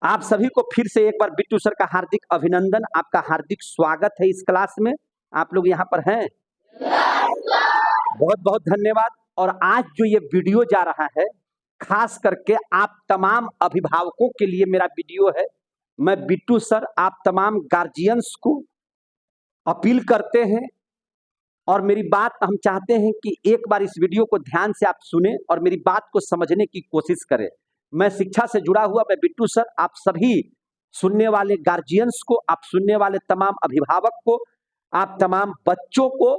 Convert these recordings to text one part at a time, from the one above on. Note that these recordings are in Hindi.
आप सभी को फिर से एक बार बिट्टू सर का हार्दिक अभिनंदन, आपका हार्दिक स्वागत है इस क्लास में। आप लोग यहाँ पर हैं, बहुत बहुत धन्यवाद। और आज जो ये वीडियो जा रहा है, खास करके आप तमाम अभिभावकों के लिए मेरा वीडियो है। मैं बिट्टू सर आप तमाम गार्जियंस को अपील करते हैं और मेरी बात हम चाहते हैं कि एक बार इस वीडियो को ध्यान से आप सुने और मेरी बात को समझने की कोशिश करें। मैं शिक्षा से जुड़ा हुआ मैं बिट्टू सर आप सभी सुनने वाले गार्जियंस को, आप सुनने वाले तमाम अभिभावक को, आप तमाम बच्चों को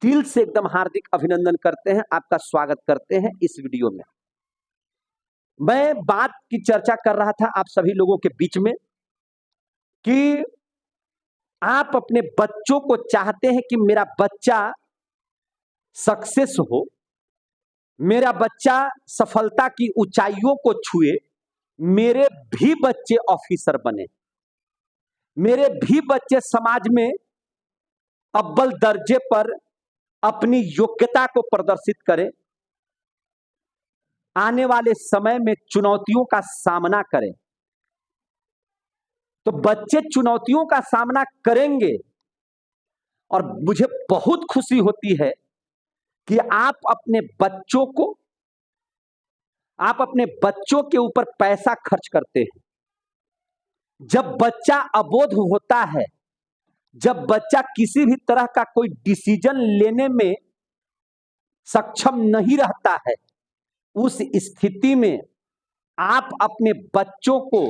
दिल से एकदम हार्दिक अभिनंदन करते हैं, आपका स्वागत करते हैं इस वीडियो में। मैं बात की चर्चा कर रहा था आप सभी लोगों के बीच में कि आप अपने बच्चों को चाहते हैं कि मेरा बच्चा सक्सेस हो, मेरा बच्चा सफलता की ऊंचाइयों को छुए, मेरे भी बच्चे ऑफिसर बने, मेरे भी बच्चे समाज में अव्वल दर्जे पर अपनी योग्यता को प्रदर्शित करें, आने वाले समय में चुनौतियों का सामना करें। तो बच्चे चुनौतियों का सामना करेंगे और मुझे बहुत खुशी होती है कि आप अपने बच्चों के ऊपर पैसा खर्च करते हैं। जब बच्चा अबोध होता है, जब बच्चा किसी भी तरह का कोई डिसीजन लेने में सक्षम नहीं रहता है, उस स्थिति में आप अपने बच्चों को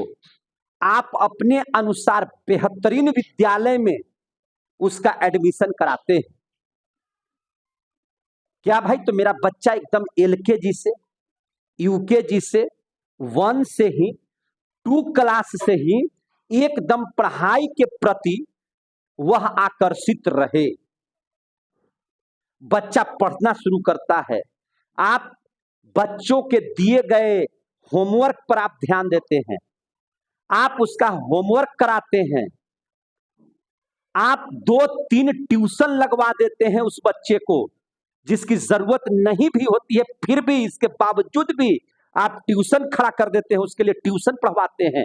आप अपने अनुसार बेहतरीन विद्यालय में उसका एडमिशन कराते हैं। क्या भाई, तो मेरा बच्चा एकदम एलकेजी से, यूकेजी से, 1 से ही, 2 क्लास से ही एकदम पढ़ाई के प्रति वह आकर्षित रहे। बच्चा पढ़ना शुरू करता है, आप बच्चों के दिए गए होमवर्क पर आप ध्यान देते हैं, आप उसका होमवर्क कराते हैं, आप 2-3 ट्यूशन लगवा देते हैं उस बच्चे को जिसकी जरूरत नहीं भी होती है, फिर भी इसके बावजूद भी आप ट्यूशन खड़ा कर देते हैं, उसके लिए ट्यूशन पढ़वाते हैं।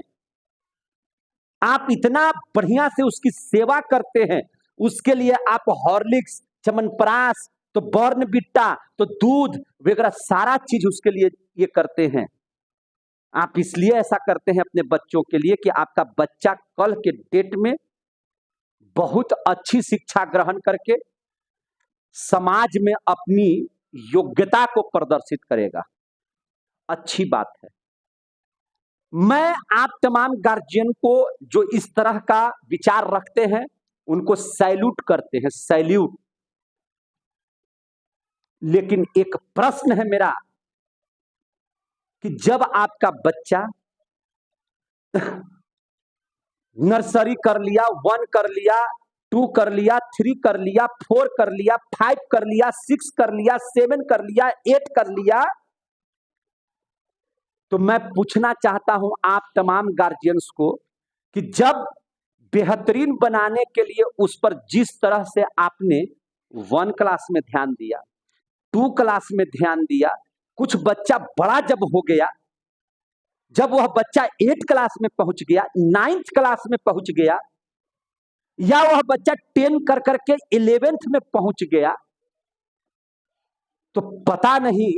आप इतना बढ़िया से उसकी सेवा करते हैं, उसके लिए आप हॉर्लिक्स, च्यवनप्राश, तो बॉर्नविटा, तो दूध वगैरह सारा चीज उसके लिए ये करते हैं। आप इसलिए ऐसा करते हैं अपने बच्चों के लिए कि आपका बच्चा कल के डेट में बहुत अच्छी शिक्षा ग्रहण करके समाज में अपनी योग्यता को प्रदर्शित करेगा। अच्छी बात है। मैं आप तमाम गार्जियन को जो इस तरह का विचार रखते हैं उनको सैल्यूट करते हैं, सैल्यूट। लेकिन एक प्रश्न है मेरा कि जब आपका बच्चा नर्सरी कर लिया, 1 कर लिया, 2 कर लिया, 3 कर लिया, 4 कर लिया, 5 कर लिया, 6 कर लिया, 7 कर लिया, 8 कर लिया, तो मैं पूछना चाहता हूं आप तमाम गार्जियंस को कि जब बेहतरीन बनाने के लिए उस पर जिस तरह से आपने 1 क्लास में ध्यान दिया, 2 क्लास में ध्यान दिया, कुछ बच्चा बड़ा जब हो गया, जब वह बच्चा 8 क्लास में पहुंच गया, 9th क्लास में पहुंच गया, या वह बच्चा 10 कर करके 11th में पहुंच गया, तो पता नहीं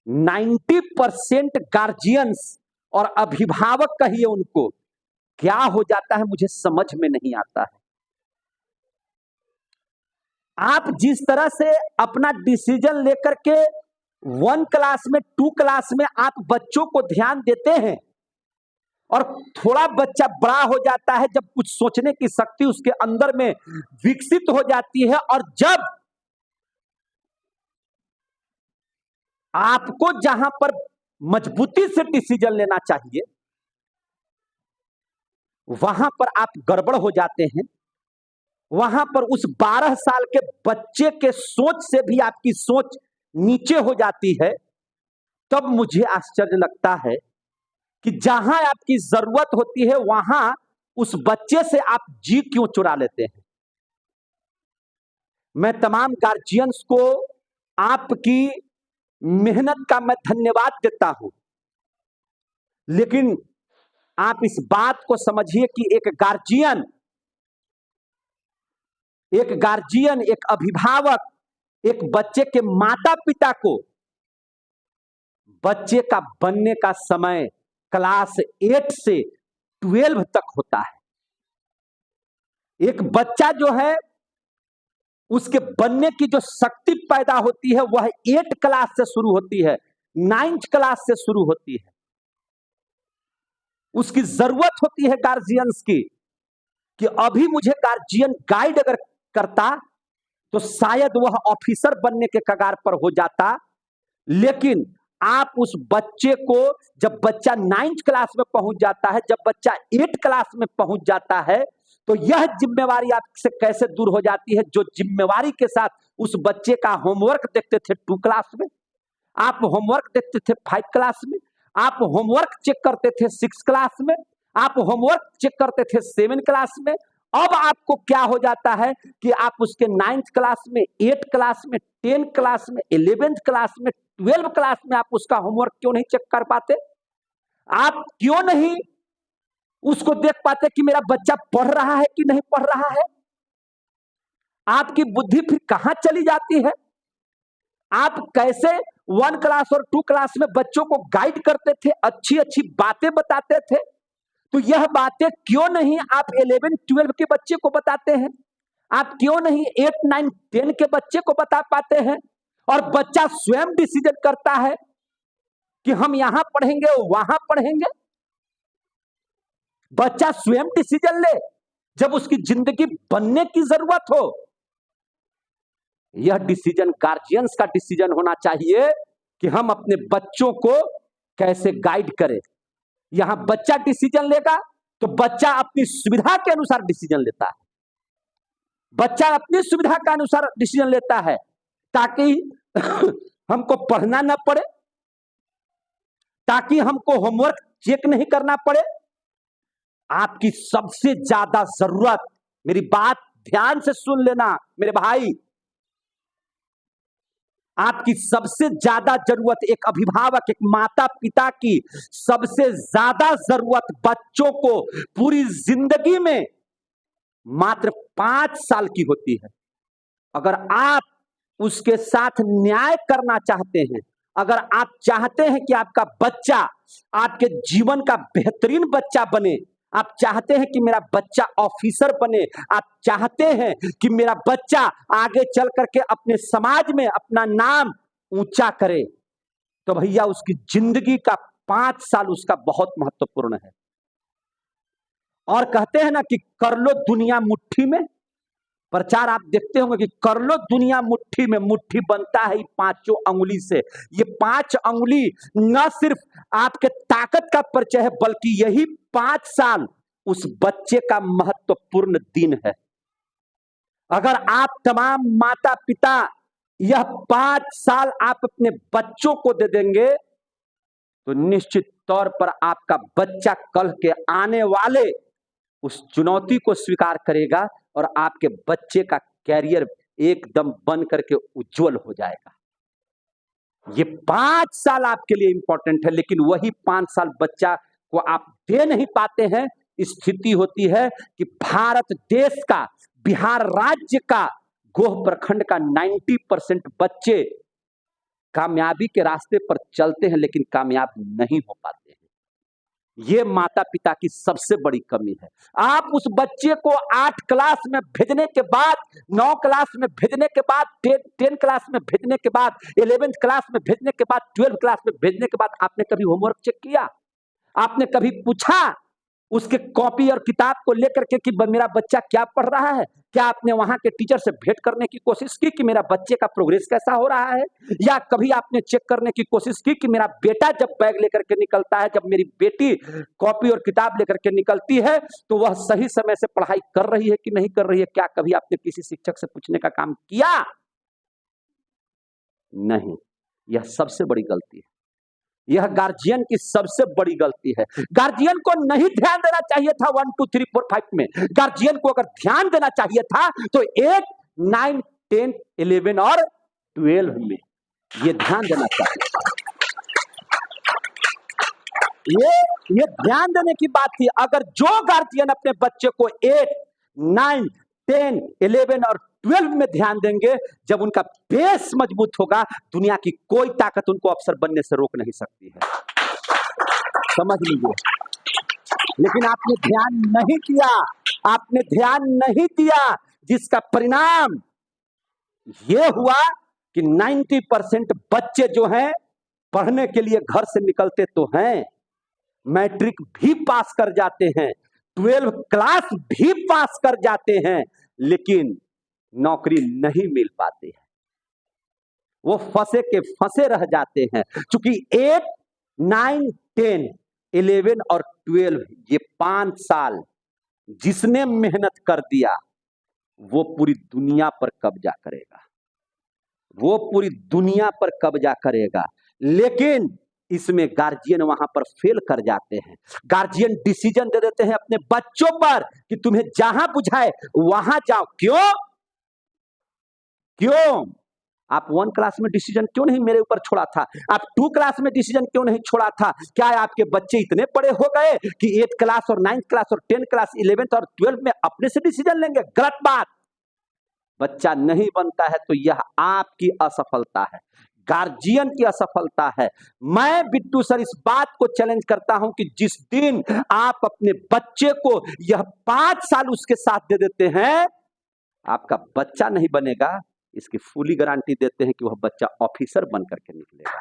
90% गार्जियंस और अभिभावक कहिए उनको क्या हो जाता है, मुझे समझ में नहीं आता है। आप जिस तरह से अपना डिसीजन लेकर के 1 क्लास में, 2 क्लास में आप बच्चों को ध्यान देते हैं और थोड़ा बच्चा बड़ा हो जाता है, जब कुछ सोचने की शक्ति उसके अंदर में विकसित हो जाती है और जब आपको जहां पर मजबूती से डिसीजन लेना चाहिए वहां पर आप गड़बड़ हो जाते हैं, वहां पर उस 12 साल के बच्चे के सोच से भी आपकी सोच नीचे हो जाती है। तब मुझे आश्चर्य लगता है कि जहां आपकी जरूरत होती है वहां उस बच्चे से आप जी क्यों चुरा लेते हैं। मैं तमाम गार्जियंस को आपकी मेहनत का मैं धन्यवाद देता हूं, लेकिन आप इस बात को समझिए कि एक गार्जियन, एक अभिभावक, एक बच्चे के माता पिता को बच्चे का बनने का समय क्लास 8 से 12 तक होता है। एक बच्चा जो है उसके बनने की जो शक्ति पैदा होती है वह 8 क्लास से शुरू होती है, 9th क्लास से शुरू होती है। उसकी जरूरत होती है गार्जियंस की कि अभी मुझे गार्जियन गाइड अगर करता तो शायद वह ऑफिसर बनने के कगार पर हो जाता। लेकिन आप उस बच्चे को, जब बच्चा 9th क्लास में पहुंच जाता है, जब बच्चा 8 क्लास में पहुंच जाता है, तो यह जिम्मेवारी आपसे कैसे दूर हो जाती है जो जिम्मेवारी के साथ उस बच्चे का होमवर्क देखते थे 2 क्लास में, आप होमवर्क देखते थे 5 क्लास में, आप होमवर्क चेक करते थे 6 क्लास में, आप होमवर्क चेक करते थे 7 क्लास में। अब आपको क्या हो जाता है कि आप उसके 9th क्लास में, 8 क्लास में, 10 क्लास में, 11th क्लास में, 12 क्लास में आप उसका होमवर्क क्यों नहीं चेक कर पाते? आप क्यों नहीं उसको देख पाते कि मेरा बच्चा पढ़ रहा है कि नहीं पढ़ रहा है? आपकी बुद्धि फिर कहां चली जाती है? आप कैसे 1 क्लास और 2 क्लास में बच्चों को गाइड करते थे, अच्छी अच्छी बातें बताते थे, तो यह बातें क्यों नहीं आप 11-12 के बच्चे को बताते हैं? आप क्यों नहीं 8-9-10 के बच्चे को बता पाते हैं? और बच्चा स्वयं डिसीजन करता है कि हम यहां पढ़ेंगे वहां पढ़ेंगे। बच्चा स्वयं डिसीजन ले जब उसकी जिंदगी बनने की जरूरत हो। यह डिसीजन गार्जियंस का डिसीजन होना चाहिए कि हम अपने बच्चों को कैसे गाइड करें। यहां बच्चा डिसीजन लेगा तो बच्चा अपनी सुविधा के अनुसार डिसीजन लेता है, बच्चा अपनी सुविधा के अनुसार डिसीजन लेता है ताकि हमको पढ़ना ना पड़े, ताकि हमको होमवर्क चेक नहीं करना पड़े। आपकी सबसे ज्यादा जरूरत, मेरी बात ध्यान से सुन लेना मेरे भाई, आपकी सबसे ज्यादा जरूरत, एक अभिभावक, एक माता पिता की सबसे ज्यादा जरूरत बच्चों को पूरी जिंदगी में मात्र 5 साल की होती है। अगर आप उसके साथ न्याय करना चाहते हैं, अगर आप चाहते हैं कि आपका बच्चा आपके जीवन का बेहतरीन बच्चा बने, आप चाहते हैं कि मेरा बच्चा ऑफिसर बने, आप चाहते हैं कि मेरा बच्चा आगे चल करके अपने समाज में अपना नाम ऊंचा करे, तो भैया उसकी जिंदगी का 5 साल उसका बहुत महत्वपूर्ण है। और कहते हैं ना कि कर लो दुनिया मुट्ठी में, प्रचार आप देखते होंगे कि कर लो दुनिया मुट्ठी में, मुट्ठी बनता है 5 अंगुली से। ये 5 अंगुली न सिर्फ आपके ताकत का परिचय है, बल्कि यही 5 साल उस बच्चे का महत्वपूर्ण दिन है। अगर आप तमाम माता पिता यह 5 साल आप अपने बच्चों को दे देंगे तो निश्चित तौर पर आपका बच्चा कल के आने वाले उस चुनौती को स्वीकार करेगा और आपके बच्चे का कैरियर एकदम बन करके उज्जवल हो जाएगा। ये 5 साल आपके लिए इंपॉर्टेंट है, लेकिन वही 5 साल बच्चा को आप दे नहीं पाते हैं। स्थिति होती है कि भारत देश का, बिहार राज्य का, गोह प्रखंड का 90% बच्चे कामयाबी के रास्ते पर चलते हैं लेकिन कामयाब नहीं हो पाते हैं। ये माता पिता की सबसे बड़ी कमी है। आप उस बच्चे को 8 क्लास में भेजने के बाद, 9 क्लास में भेजने के बाद, 10 क्लास में भेजने के बाद, 11th क्लास में भेजने के बाद, 12 क्लास में भेजने के बाद आपने कभी होमवर्क चेक किया? आपने कभी पूछा उसके कॉपी और किताब को लेकर के कि मेरा बच्चा क्या पढ़ रहा है? क्या आपने वहां के टीचर से भेंट करने की कोशिश की कि मेरा बच्चे का प्रोग्रेस कैसा हो रहा है? या कभी आपने चेक करने की कोशिश की कि मेरा बेटा जब बैग लेकर के निकलता है, जब मेरी बेटी कॉपी और किताब लेकर के निकलती है, तो वह सही समय से पढ़ाई कर रही है कि नहीं कर रही है? क्या कभी आपने किसी शिक्षक से पूछने का काम किया? नहीं। यह सबसे बड़ी गलती है, यह गार्जियन की सबसे बड़ी गलती है। गार्जियन को नहीं ध्यान देना चाहिए था 1 2 3 4 5 में। गार्जियन को अगर ध्यान देना चाहिए था तो 8 9 10 11 और 12 में ये ध्यान देना चाहिए। ये ये ध्यान देने की बात थी। अगर जो गार्जियन अपने बच्चे को 8, 9, 10, 11 और 12 में ध्यान देंगे, जब उनका बेस मजबूत होगा, दुनिया की कोई ताकत उनको अफसर बनने से रोक नहीं सकती है। समझ लीजिए। लेकिन आपने ध्यान नहीं दिया, आपने ध्यान नहीं दिया, जिसका परिणाम यह हुआ कि 90% बच्चे जो हैं पढ़ने के लिए घर से निकलते तो हैं, मैट्रिक भी पास कर जाते हैं, 12 क्लास भी पास कर जाते हैं, लेकिन नौकरी नहीं मिल पाती है। वो फंसे के फंसे रह जाते हैं। क्योंकि 8, 9, 10, 11 और 12 ये 5 साल जिसने मेहनत कर दिया वो पूरी दुनिया पर कब्जा करेगा, वो पूरी दुनिया पर कब्जा करेगा। लेकिन इसमें गार्जियन वहां पर फेल कर जाते हैं। गार्जियन डिसीजन दे देते हैं अपने बच्चों पर कि तुम्हें जहां बुझाए वहां जाओ। क्यों क्यों आप 1 क्लास में डिसीजन क्यों नहीं मेरे ऊपर छोड़ा था? आप 2 क्लास में डिसीजन क्यों नहीं छोड़ा था? क्या आपके बच्चे इतने बड़े हो गए कि 8 क्लास और 9 क्लास और 10 क्लास 11th और 12 में अपने से डिसीजन लेंगे? गलत बात। बच्चा नहीं बनता है तो यह आपकी असफलता है, गार्जियन की असफलता है। मैं बिट्टू सर इस बात को चैलेंज करता हूं कि जिस दिन आप अपने बच्चे को यह 5 साल उसके साथ दे देते हैं, आपका बच्चा नहीं बनेगा, इसकी फुली गारंटी देते हैं कि वह बच्चा ऑफिसर बन करके निकलेगा।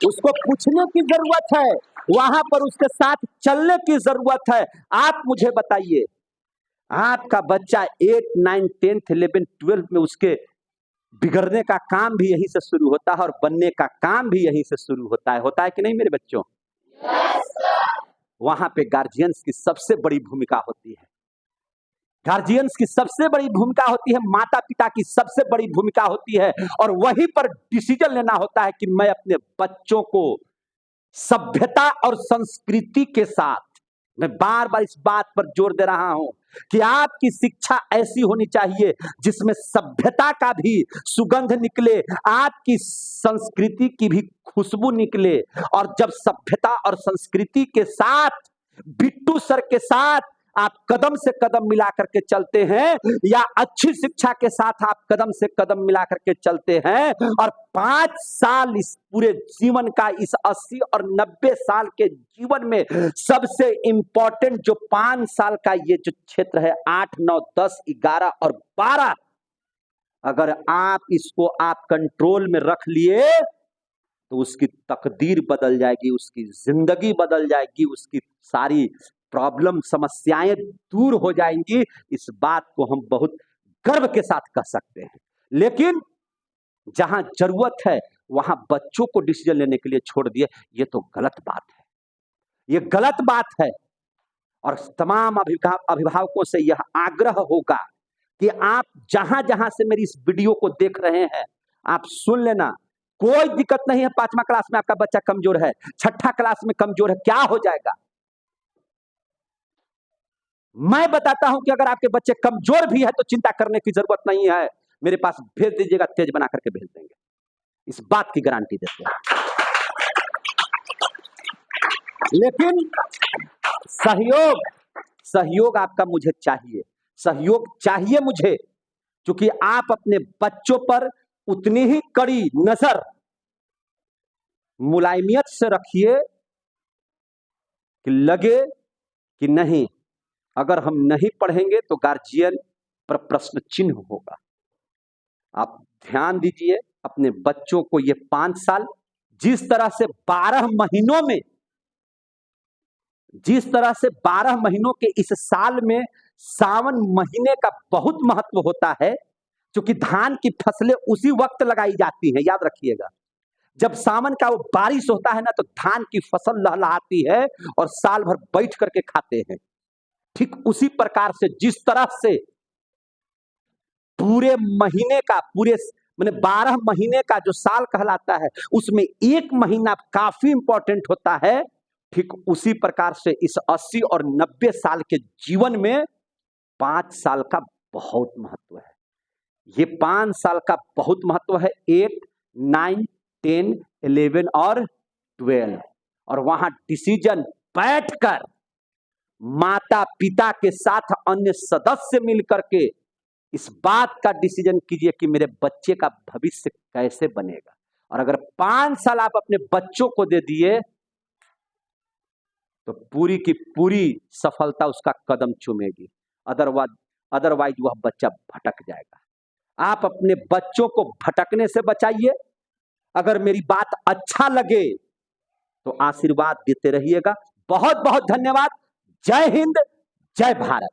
उसको पूछने की जरूरत है, वहां पर उसके साथ चलने की जरूरत है। आप मुझे बताइए, आपका बच्चा 8, 9, 10, 11, 12 में उसके बिगड़ने का काम भी यहीं से शुरू होता है और बनने का काम भी यहीं से शुरू होता है कि नहीं मेरे बच्चों? वहां पे गार्जियंस की सबसे बड़ी भूमिका होती है। गार्जियंस की सबसे बड़ी भूमिका होती है, माता पिता की सबसे बड़ी भूमिका होती है, और वहीं पर डिसीजन लेना होता है कि मैं अपने बच्चों को सभ्यता और संस्कृति के साथ, मैं बार बार इस बात पर जोर दे रहा हूं कि आपकी शिक्षा ऐसी होनी चाहिए जिसमें सभ्यता का भी सुगंध निकले, आपकी संस्कृति की भी खुशबू निकले। और जब सभ्यता और संस्कृति के साथ, बिट्टू सर के साथ आप कदम से कदम मिला करके चलते हैं, या अच्छी शिक्षा के साथ आप कदम से कदम मिला करके चलते हैं, और 5 साल इस पूरे जीवन का, इस 80 और 90 साल के जीवन में सबसे इंपॉर्टेंट जो 5 साल का ये जो क्षेत्र है, 8, 9, 10, 11 और 12, अगर आप इसको आप कंट्रोल में रख लिए तो उसकी तकदीर बदल जाएगी, उसकी जिंदगी बदल जाएगी, उसकी सारी प्रॉब्लम, समस्याएं दूर हो जाएंगी। इस बात को हम बहुत गर्व के साथ कह सकते हैं। लेकिन जहां जरूरत है वहां बच्चों को डिसीजन लेने के लिए छोड़ दिए, ये तो गलत बात है, ये गलत बात है। और तमाम अभिभावकों से यह आग्रह होगा कि आप जहां जहां से मेरी इस वीडियो को देख रहे हैं, आप सुन लेना, कोई दिक्कत नहीं है। 5वां क्लास में आपका बच्चा कमजोर है, 6ठा क्लास में कमजोर है, क्या हो जाएगा? मैं बताता हूं कि अगर आपके बच्चे कमजोर भी है तो चिंता करने की जरूरत नहीं है, मेरे पास भेज दीजिएगा, तेज बना करके भेज देंगे, इस बात की गारंटी देते हैं। लेकिन सहयोग आपका मुझे चाहिए, सहयोग चाहिए मुझे, क्योंकि आप अपने बच्चों पर उतनी ही कड़ी नजर, मुलायमियत से रखिए कि लगे कि नहीं, अगर हम नहीं पढ़ेंगे तो गार्जियन पर प्रश्न चिन्ह होगा। आप ध्यान दीजिए अपने बच्चों को, ये 5 साल जिस तरह से 12 महीनों में, जिस तरह से 12 महीनों के इस साल में सावन महीने का बहुत महत्व होता है, क्योंकि धान की फसलें उसी वक्त लगाई जाती हैं, याद रखिएगा। जब सावन का वो बारिश होता है ना, तो धान की फसल लहलहाती है और साल भर बैठ करके खाते हैं। ठीक उसी प्रकार से जिस तरह से पूरे महीने का, पूरे माने 12 महीने का जो साल कहलाता है, उसमें 1 महीना काफी इंपॉर्टेंट होता है, ठीक उसी प्रकार से इस 80 और 90 साल के जीवन में 5 साल का बहुत महत्व है। ये 5 साल का बहुत महत्व है। 8, 9, 10, 11 और 12, और वहां डिसीजन बैठकर माता पिता के साथ अन्य सदस्य मिलकर के इस बात का डिसीजन कीजिए कि मेरे बच्चे का भविष्य कैसे बनेगा। और अगर 5 साल आप अपने बच्चों को दे दिए तो पूरी की पूरी सफलता उसका कदम चूमेगी, अदरवाइज वह बच्चा भटक जाएगा। आप अपने बच्चों को भटकने से बचाइए। अगर मेरी बात अच्छा लगे तो आशीर्वाद देते रहिएगा। बहुत बहुत धन्यवाद। जय हिंद, जय भारत।